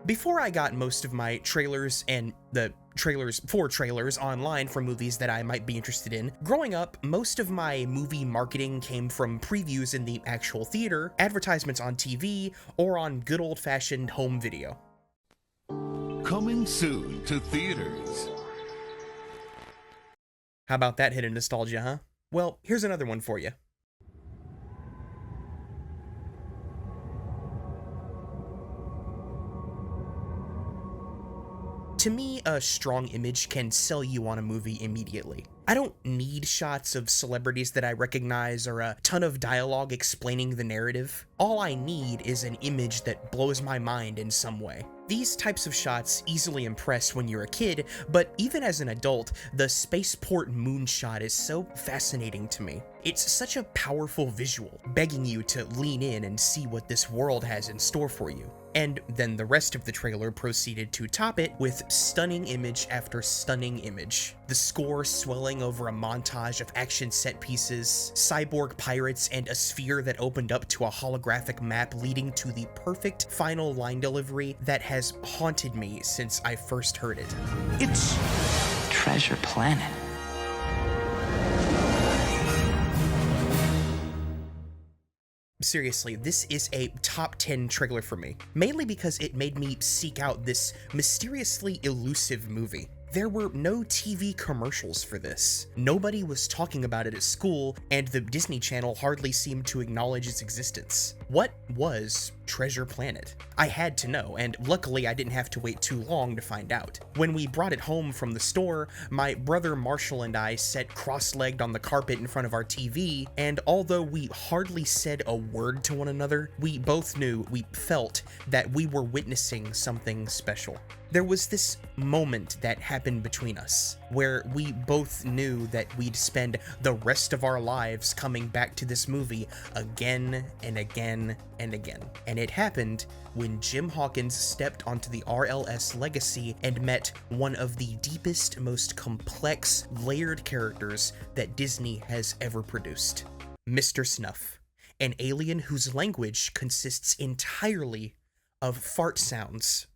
Before I got most of my trailers and the trailers for trailers online for movies that I might be interested in, growing up, most of my movie marketing came from previews in the actual theater, advertisements on TV, or on good old-fashioned home video. Coming soon to theaters. How about that hit of nostalgia, huh? Well, here's another one for you. To me, a strong image can sell you on a movie immediately. I don't need shots of celebrities that I recognize or a ton of dialogue explaining the narrative. All I need is an image that blows my mind in some way. These types of shots easily impress when you're a kid, but even as an adult, the spaceport moonshot is so fascinating to me. It's such a powerful visual, begging you to lean in and see what this world has in store for you. And then the rest of the trailer proceeded to top it with stunning image after stunning image. The score swelling over a montage of action set pieces, cyborg pirates, and a sphere that opened up to a holographic map leading to the perfect final line delivery that has haunted me since I first heard it. It's Treasure Planet. Seriously, this is a top 10 trailer for me, mainly because it made me seek out this mysteriously elusive movie. There were no TV commercials for this. Nobody was talking about it at school, and the Disney Channel hardly seemed to acknowledge its existence. What was Treasure Planet? I had to know, and luckily I didn't have to wait too long to find out. When we brought it home from the store, my brother Marshall and I sat cross-legged on the carpet in front of our TV, and although we hardly said a word to one another, we both knew, we felt, that we were witnessing something special. There was this moment that happened between us, where we both knew that we'd spend the rest of our lives coming back to this movie again and again and again. And it happened when Jim Hawkins stepped onto the RLS legacy and met one of the deepest, most complex, layered characters that Disney has ever produced. Mr. Snuff, an alien whose language consists entirely of fart sounds.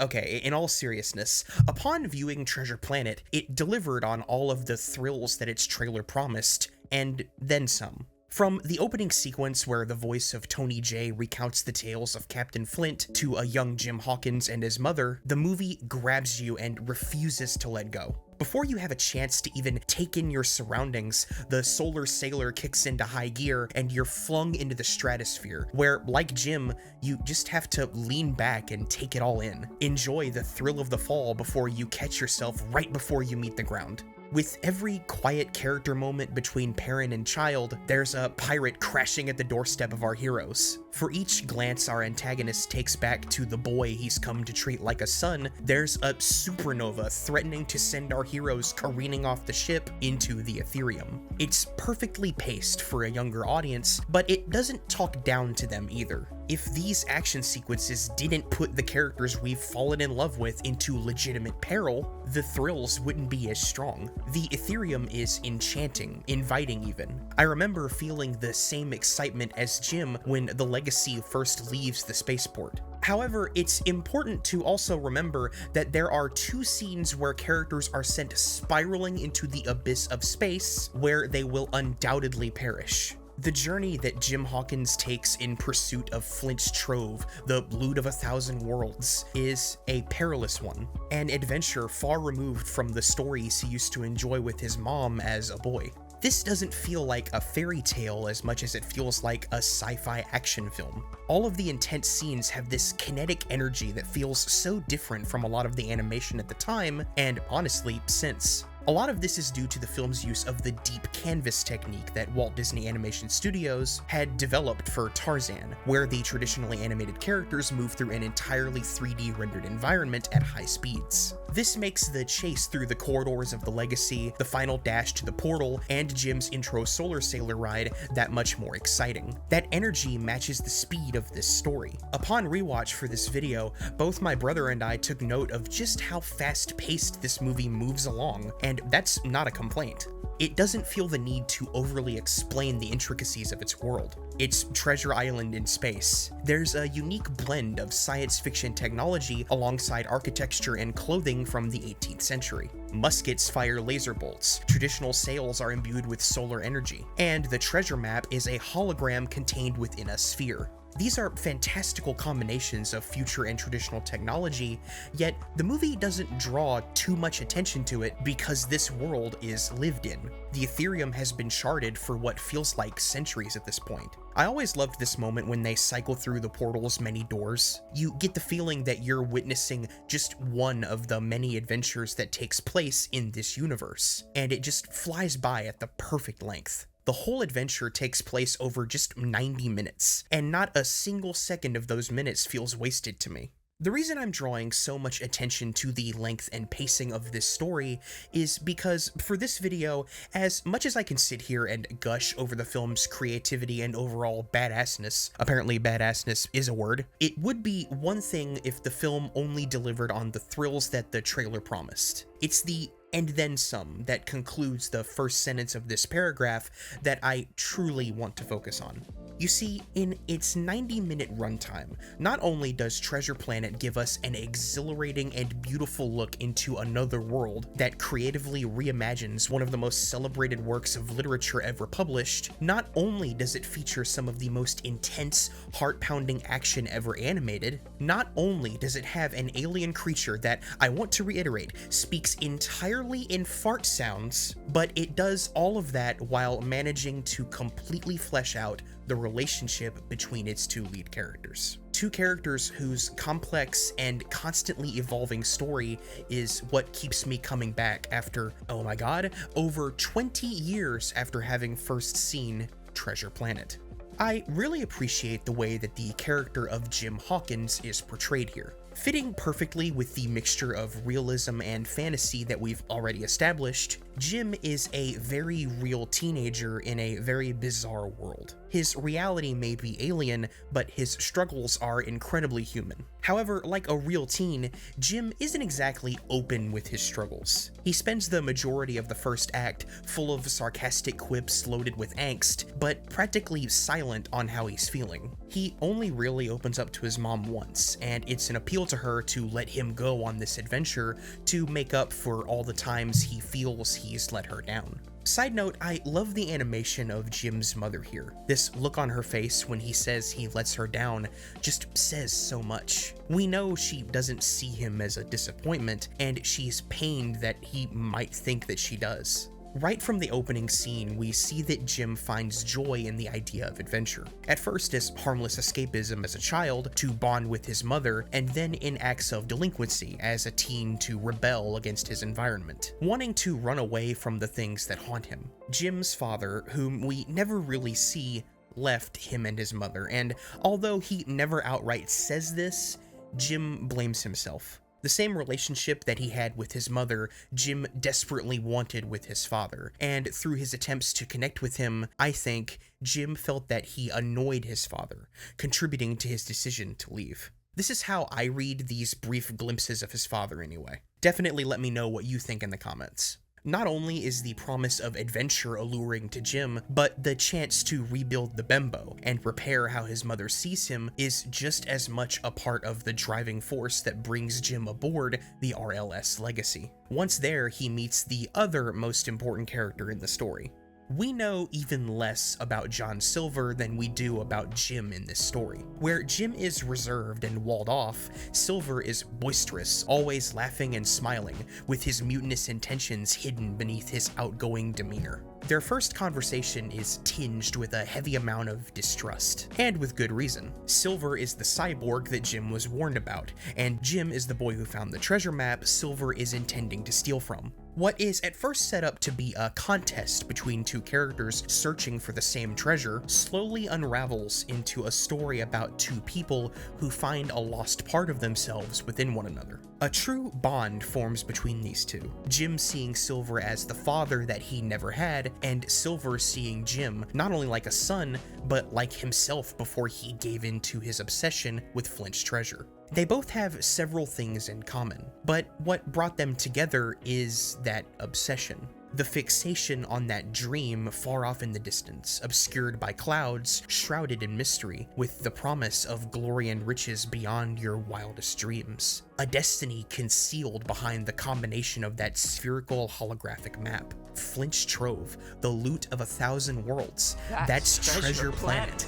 Okay, in all seriousness, upon viewing Treasure Planet, it delivered on all of the thrills that its trailer promised, and then some. From the opening sequence where the voice of Tony Jay recounts the tales of Captain Flint to a young Jim Hawkins and his mother, the movie grabs you and refuses to let go. Before you have a chance to even take in your surroundings, the solar sailor kicks into high gear and you're flung into the stratosphere, where, like Jim, you just have to lean back and take it all in. Enjoy the thrill of the fall before you catch yourself right before you meet the ground. With every quiet character moment between parent and child, there's a pirate crashing at the doorstep of our heroes. For each glance our antagonist takes back to the boy he's come to treat like a son, there's a supernova threatening to send our heroes careening off the ship into the Ethereum. It's perfectly paced for a younger audience, but it doesn't talk down to them either. If these action sequences didn't put the characters we've fallen in love with into legitimate peril, the thrills wouldn't be as strong. The Ethereum is enchanting, inviting even. I remember feeling the same excitement as Jim when the Legacy first leaves the spaceport. However, it's important to also remember that there are two scenes where characters are sent spiraling into the abyss of space, where they will undoubtedly perish. The journey that Jim Hawkins takes in pursuit of Flint's trove, the loot of 1,000 worlds, is a perilous one, an adventure far removed from the stories he used to enjoy with his mom as a boy. This doesn't feel like a fairy tale as much as it feels like a sci-fi action film. All of the intense scenes have this kinetic energy that feels so different from a lot of the animation at the time, and honestly, since. A lot of this is due to the film's use of the deep canvas technique that Walt Disney Animation Studios had developed for Tarzan, where the traditionally animated characters move through an entirely 3D rendered environment at high speeds. This makes the chase through the corridors of the Legacy, the final dash to the portal, and Jim's intro Solar Sailor ride that much more exciting. That energy matches the speed of this story. Upon rewatch for this video, both my brother and I took note of just how fast-paced this movie moves along, and and that's not a complaint. It doesn't feel the need to overly explain the intricacies of its world. It's Treasure Island in space. There's a unique blend of science fiction technology alongside architecture and clothing from the 18th century. Muskets fire laser bolts, traditional sails are imbued with solar energy, and the treasure map is a hologram contained within a sphere. These are fantastical combinations of future and traditional technology, yet the movie doesn't draw too much attention to it because this world is lived in. The Ethereum has been charted for what feels like centuries at this point. I always loved this moment when they cycle through the portal's many doors. You get the feeling that you're witnessing just one of the many adventures that takes place in this universe, and it just flies by at the perfect length. The whole adventure takes place over just 90 minutes, and not a single second of those minutes feels wasted to me. The reason I'm drawing so much attention to the length and pacing of this story is because for this video, as much as I can sit here and gush over the film's creativity and overall badassness, apparently badassness is a word, it would be one thing if the film only delivered on the thrills that the trailer promised. It's the "and then some" that concludes the first sentence of this paragraph that I truly want to focus on. You see, in its 90-minute runtime, not only does Treasure Planet give us an exhilarating and beautiful look into another world that creatively reimagines one of the most celebrated works of literature ever published, not only does it feature some of the most intense, heart-pounding action ever animated, not only does it have an alien creature that, I want to reiterate, speaks entirely in fart sounds, but it does all of that while managing to completely flesh out the relationship between its two lead characters. Two characters whose complex and constantly evolving story is what keeps me coming back after, oh my god, over 20 years after having first seen Treasure Planet. I really appreciate the way that the character of Jim Hawkins is portrayed here. Fitting perfectly with the mixture of realism and fantasy that we've already established, Jim is a very real teenager in a very bizarre world. His reality may be alien, but his struggles are incredibly human. However, like a real teen, Jim isn't exactly open with his struggles. He spends the majority of the first act full of sarcastic quips loaded with angst, but practically silent on how he's feeling. He only really opens up to his mom once, and it's an appeal to her to let him go on this adventure to make up for all the times he feels he's let her down. Side note, I love the animation of Jim's mother here. This look on her face when he says he lets her down just says so much. We know she doesn't see him as a disappointment, and she's pained that he might think that she does. Right from the opening scene, we see that Jim finds joy in the idea of adventure. At first as harmless escapism as a child to bond with his mother, and then in acts of delinquency as a teen to rebel against his environment, wanting to run away from the things that haunt him. Jim's father, whom we never really see, left him and his mother, and although he never outright says this, Jim blames himself. The same relationship that he had with his mother, Jim desperately wanted with his father, and through his attempts to connect with him, I think Jim felt that he annoyed his father, contributing to his decision to leave. This is how I read these brief glimpses of his father anyway. Definitely let me know what you think in the comments. Not only is the promise of adventure alluring to Jim, but the chance to rebuild the Bembo and repair how his mother sees him is just as much a part of the driving force that brings Jim aboard the RLS legacy. Once there, he meets the other most important character in the story. We know even less about John Silver than we do about Jim in this story. Where Jim is reserved and walled off, Silver is boisterous, always laughing and smiling, with his mutinous intentions hidden beneath his outgoing demeanor. Their first conversation is tinged with a heavy amount of distrust, and with good reason. Silver is the cyborg that Jim was warned about, and Jim is the boy who found the treasure map Silver is intending to steal from. What is at first set up to be a contest between two characters searching for the same treasure slowly unravels into a story about two people who find a lost part of themselves within one another. A true bond forms between these two, Jim seeing Silver as the father that he never had, and Silver seeing Jim not only like a son, but like himself before he gave in to his obsession with Flint's treasure. They both have several things in common, but what brought them together is that obsession. The fixation on that dream far off in the distance, obscured by clouds, shrouded in mystery, with the promise of glory and riches beyond your wildest dreams. A destiny concealed behind the combination of that spherical holographic map. Flint's Trove, the loot of 1,000 worlds. That's Treasure Planet.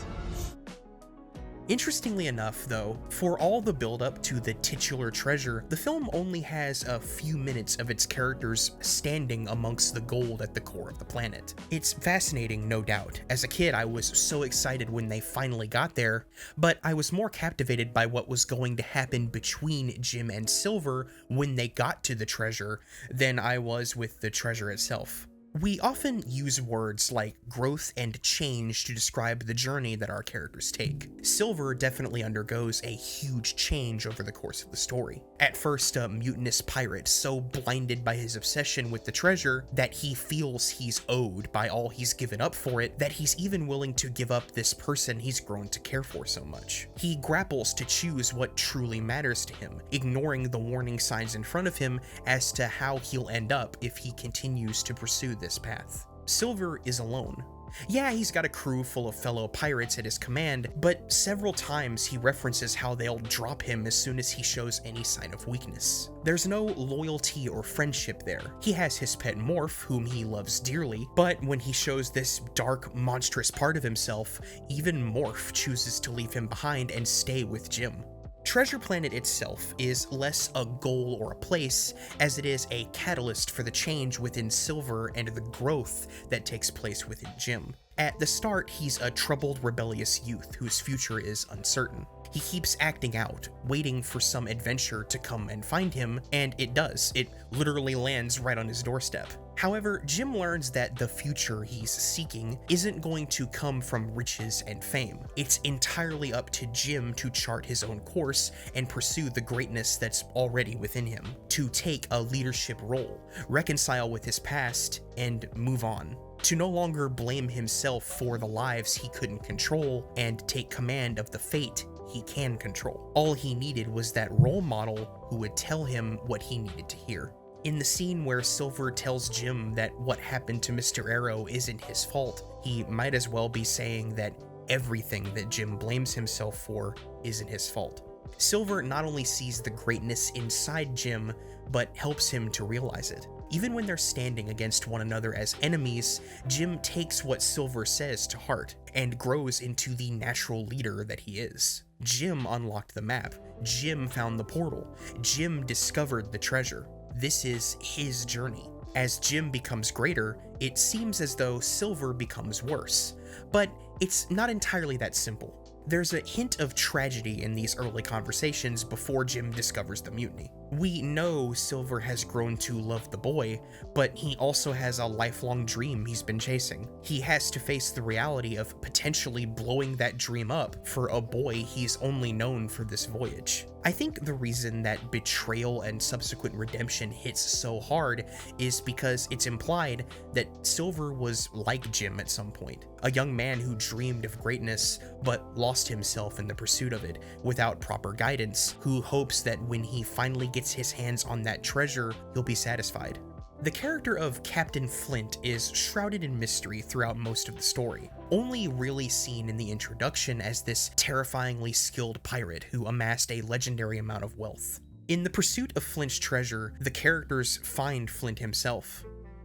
Interestingly enough, though, for all the build-up to the titular treasure, the film only has a few minutes of its characters standing amongst the gold at the core of the planet. It's fascinating, no doubt. As a kid, I was so excited when they finally got there, but I was more captivated by what was going to happen between Jim and Silver when they got to the treasure than I was with the treasure itself. We often use words like growth and change to describe the journey that our characters take. Silver definitely undergoes a huge change over the course of the story. At first, a mutinous pirate, so blinded by his obsession with the treasure that he feels he's owed by all he's given up for it, that he's even willing to give up this person he's grown to care for so much. He grapples to choose what truly matters to him, ignoring the warning signs in front of him as to how he'll end up if he continues to pursue this path. Silver is alone. Yeah, he's got a crew full of fellow pirates at his command, but several times he references how they'll drop him as soon as he shows any sign of weakness. There's no loyalty or friendship there. He has his pet Morph, whom he loves dearly, but when he shows this dark, monstrous part of himself, even Morph chooses to leave him behind and stay with Jim. Treasure Planet itself is less a goal or a place as it is a catalyst for the change within Silver and the growth that takes place within Jim. At the start, he's a troubled, rebellious youth whose future is uncertain. He keeps acting out, waiting for some adventure to come and find him, and it does. It literally lands right on his doorstep. However, Jim learns that the future he's seeking isn't going to come from riches and fame. It's entirely up to Jim to chart his own course and pursue the greatness that's already within him, to take a leadership role, reconcile with his past, and move on. To no longer blame himself for the lives he couldn't control and take command of the fate he can control. All he needed was that role model who would tell him what he needed to hear. In the scene where Silver tells Jim that what happened to Mr. Arrow isn't his fault, he might as well be saying that everything that Jim blames himself for isn't his fault. Silver not only sees the greatness inside Jim, but helps him to realize it. Even when they're standing against one another as enemies, Jim takes what Silver says to heart and grows into the natural leader that he is. Jim unlocked the map. Jim found the portal. Jim discovered the treasure. This is his journey. As Jim becomes greater, it seems as though Silver becomes worse. But it's not entirely that simple. There's a hint of tragedy in these early conversations before Jim discovers the mutiny. We know Silver has grown to love the boy, but he also has a lifelong dream he's been chasing. He has to face the reality of potentially blowing that dream up for a boy he's only known for this voyage. I think the reason that betrayal and subsequent redemption hits so hard is because it's implied that Silver was like Jim at some point, a young man who dreamed of greatness but lost himself in the pursuit of it without proper guidance, who hopes that when he finally gets his hands on that treasure, he'll be satisfied. The character of Captain Flint is shrouded in mystery throughout most of the story, only really seen in the introduction as this terrifyingly skilled pirate who amassed a legendary amount of wealth. In the pursuit of Flint's treasure, the characters find Flint himself.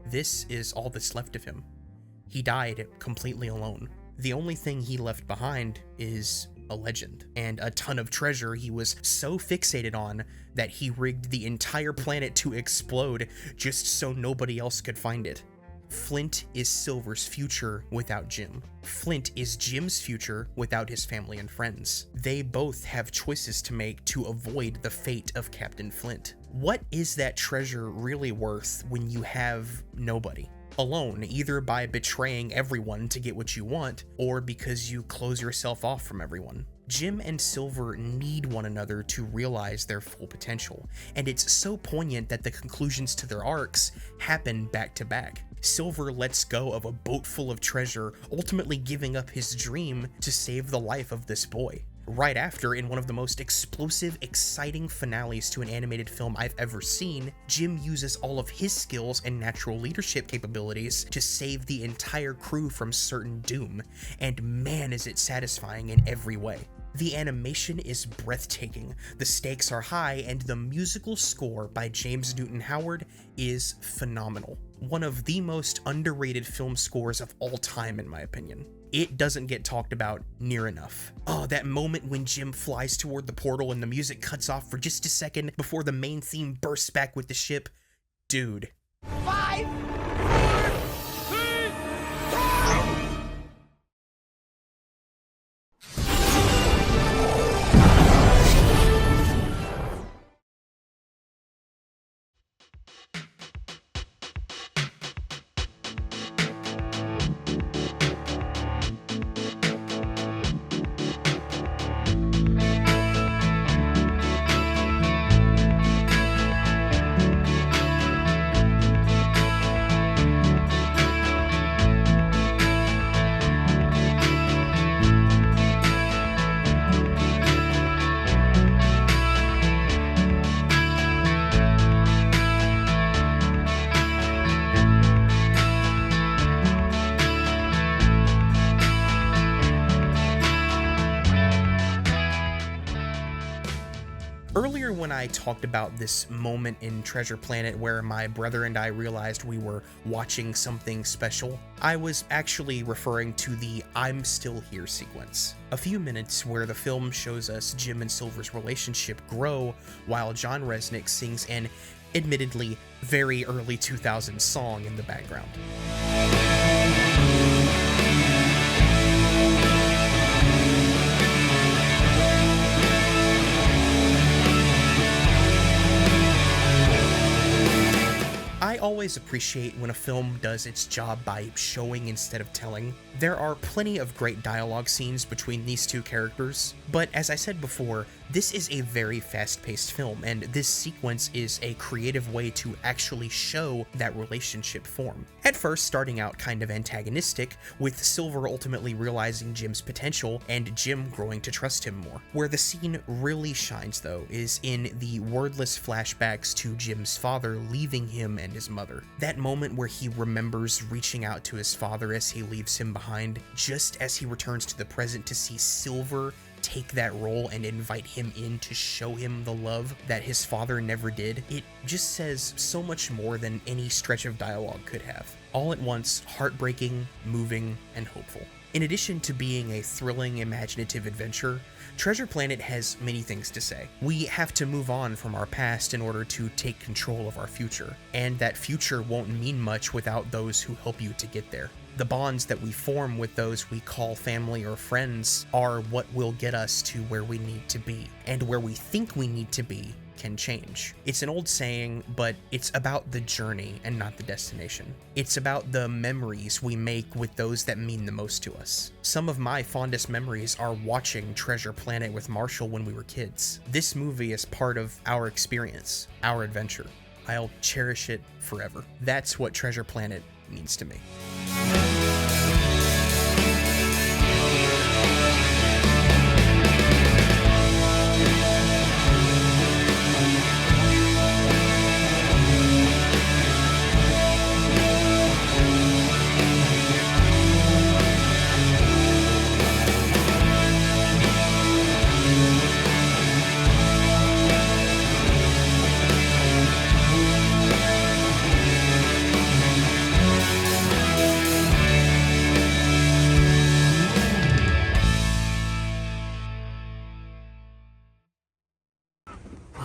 This is all that's left of him. He died completely alone. The only thing he left behind is a legend, and a ton of treasure he was so fixated on that he rigged the entire planet to explode just so nobody else could find it. Flint is Silver's future without Jim. Flint is Jim's future without his family and friends. They both have choices to make to avoid the fate of Captain Flint. What is that treasure really worth when you have nobody? Alone, either by betraying everyone to get what you want, or because you close yourself off from everyone. Jim and Silver need one another to realize their full potential, and it's so poignant that the conclusions to their arcs happen back to back. Silver lets go of a boat full of treasure, ultimately giving up his dream to save the life of this boy. right after, in one of the most explosive, exciting finales to an animated film I've ever seen, Jim uses all of his skills and natural leadership capabilities to save the entire crew from certain doom, and man is it satisfying in every way. The animation is breathtaking, the stakes are high, and the musical score by James Newton Howard is phenomenal. One of the most underrated film scores of all time, in my opinion. It doesn't get talked about near enough. Oh, that moment when Jim flies toward the portal and the music cuts off for just a second before the main theme bursts back with the ship. Dude. 5, 4, 3, 2. Earlier when I talked about this moment in Treasure Planet where my brother and I realized we were watching something special, I was actually referring to the "I'm Still Here" sequence. A few minutes where the film shows us Jim and Silver's relationship grow while John Resnick sings an, admittedly, very early 2000s song in the background. I always appreciate when a film does its job by showing instead of telling. There are plenty of great dialogue scenes between these two characters, but as I said before, this is a very fast-paced film, and this sequence is a creative way to actually show that relationship form. At first starting out kind of antagonistic, with Silver ultimately realizing Jim's potential and Jim growing to trust him more. Where the scene really shines though is in the wordless flashbacks to Jim's father leaving him and his mother. That moment where he remembers reaching out to his father as he leaves him behind, just as he returns to the present to see Silver take that role and invite him in to show him the love that his father never did. It just says so much more than any stretch of dialogue could have. All at once, heartbreaking, moving, and hopeful. In addition to being a thrilling, imaginative adventure, Treasure Planet has many things to say. We have to move on from our past in order to take control of our future, and that future won't mean much without those who help you to get there. The bonds that we form with those we call family or friends are what will get us to where we need to be, and where we think we need to be can change. It's an old saying, but it's about the journey and not the destination. It's about the memories we make with those that mean the most to us. Some of my fondest memories are watching Treasure Planet with Marshall when we were kids. This movie is part of our experience, our adventure. I'll cherish it forever. That's what Treasure Planet means to me.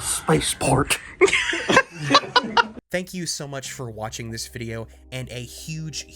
Spaceport. Thank you so much for watching this video, and a huge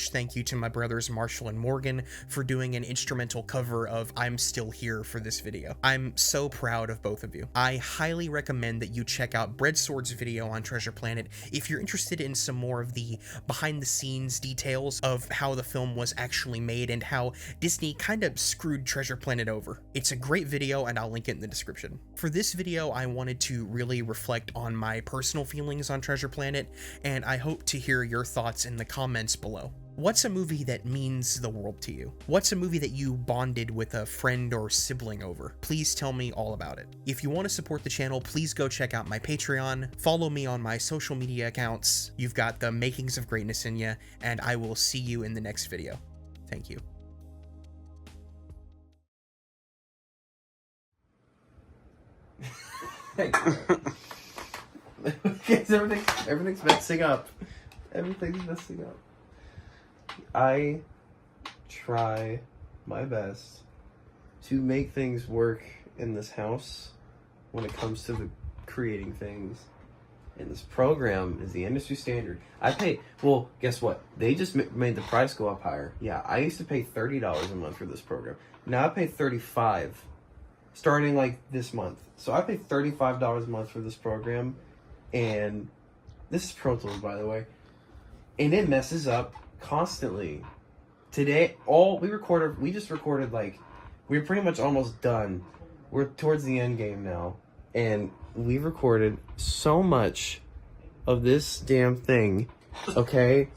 thank you to my brothers Marshall and Morgan for doing an instrumental cover of "I'm Still Here" for this video. I'm so proud of both of you. I highly recommend that you check out Breadsword's video on Treasure Planet if you're interested in some more of the behind-the-scenes details of how the film was actually made and how Disney kind of screwed Treasure Planet over. It's a great video, and I'll link it in the description. For this video, I wanted to really reflect on my personal feelings on Treasure Treasure Planet, and I hope to hear your thoughts in the comments below. What's a movie that means the world to you? What's a movie that you bonded with a friend or sibling over? Please tell me all about it. If you want to support the channel, please go check out my Patreon, follow me on my social media accounts. You've got the makings of greatness in you, and I will see you in the next video. Thank you. Everything's messing up. Everything's messing up. I try my best to make things work in this house when it comes to the creating things. And this program is the industry standard. I pay, well, guess what? They just made the price go up higher. Yeah, I used to pay $30 a month for this program. Now I pay $35, starting like this month. So I pay $35 a month for this program. And this is Pro Tools, by the way. And it messes up constantly. Today, we just recorded, like, we're pretty much almost done. We're towards the end game now. And we recorded so much of this damn thing, okay?